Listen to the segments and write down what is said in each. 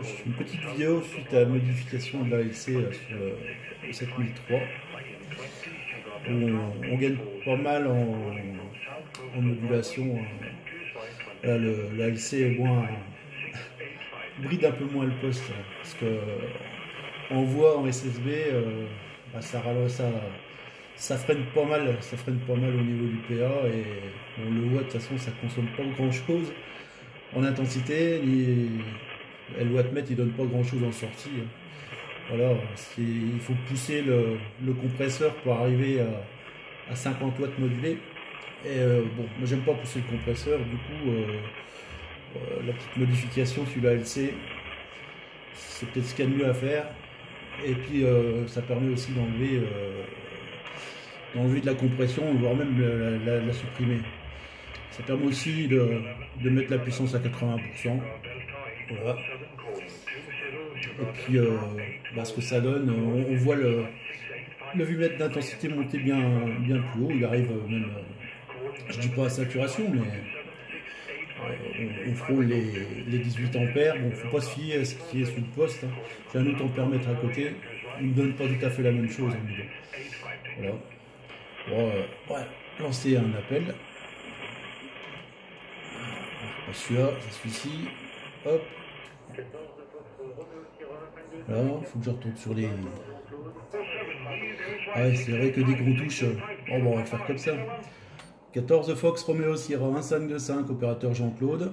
Je fais une petite vidéo suite à la modification de l'ALC sur le 7003 où on gagne pas mal en modulation. Là, l'ALC est moins, bride un peu moins le poste parce que on voit en SSB ça freine pas mal, au niveau du PA et on le voit de toute façon, ça consomme pas grand chose en intensité, le wattmètre il donne pas grand chose en sortie. Voilà, il faut pousser le compresseur pour arriver à 50 watts modulés. Et bon, moi j'aime pas pousser le compresseur, du coup la petite modification sur l'ALC, c'est peut-être ce qu'il y a de mieux à faire. Et puis ça permet aussi d'enlever de la compression, voire même la supprimer. Ça permet aussi de mettre la puissance à 80%. Voilà. Et puis ce que ça donne, on voit le vumètre d'intensité monter bien plus haut. Il arrive même, je dis pas à saturation, mais on frôle les 18 ampères. Bon, faut pas se fier à ce qui est sous le poste. J'ai un autre ampèremètre à côté, il ne donne pas tout à fait la même chose. Voilà. Bon, lancer un appel. Pas celui-là, c'est celui-ci. Hop. Voilà, faut que je retourne sur les. Ah ouais, c'est vrai que des gros touches. Bon, on va faire comme ça. 14 Fox Romeo Sierra 1525, opérateur Jean-Claude.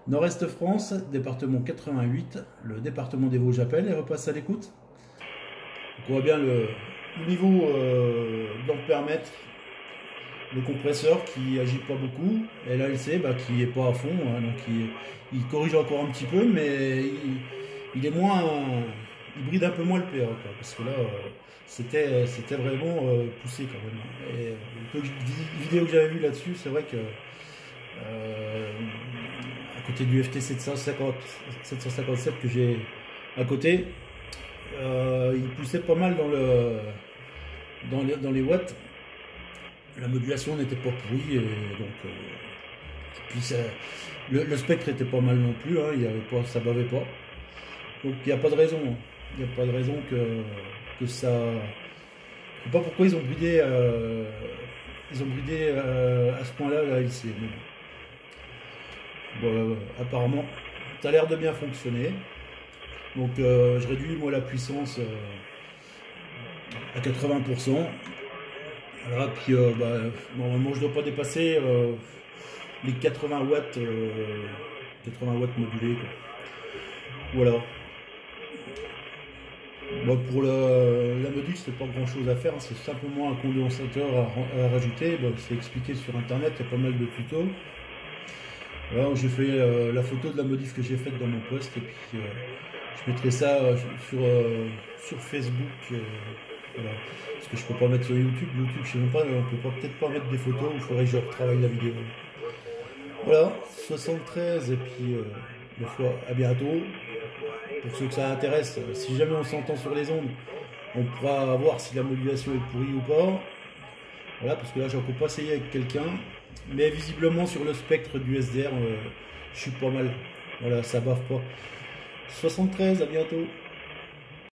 Nord-Est France, département 88, le département des Vosges appelle et repasse à l'écoute. On voit bien le niveau d'ampèremètre, le compresseur qui agit pas beaucoup, et l'ALC qui est pas à fond, hein, donc il corrige encore un petit peu, mais il est moins, il bride un peu moins le PA, quoi, parce que là c'était vraiment poussé quand même. Et le peu de vidéos que j'avais vu là-dessus, c'est vrai que à côté du FT 757 que j'ai à côté, il poussait pas mal dans les watts. La modulation n'était pas pourrie, et donc puis le spectre était pas mal non plus, hein, ça bavait pas. Donc il n'y a pas de raison, que ça. Je sais pas pourquoi ils ont bridé à ce point-là la LC. Bon, apparemment, ça a l'air de bien fonctionner. Donc je réduis moi la puissance à 80%. Voilà, puis normalement je ne dois pas dépasser les 80 watts modulés, quoi. Voilà. Bon, pour la module, c'est pas grand chose à faire, hein, c'est simplement un condensateur à rajouter. Bon, c'est expliqué sur internet, il y a pas mal de tutos. Voilà, j'ai fait la photo de la modif que j'ai faite dans mon post, et puis je mettrai ça sur Facebook. Voilà. Parce que je peux pas mettre sur YouTube, je sais même pas, on peut peut-être pas mettre des photos, il faudrait que je retravaille la vidéo. Voilà, 73, et puis des fois à bientôt. Pour ceux que ça intéresse, si jamais on s'entend sur les ondes, on pourra voir si la modulation est pourrie ou pas. Voilà, parce que là j'ai encore pas essayé avec quelqu'un, mais visiblement sur le spectre du SDR, je suis pas mal. Voilà, ça baffe pas. 73, à bientôt.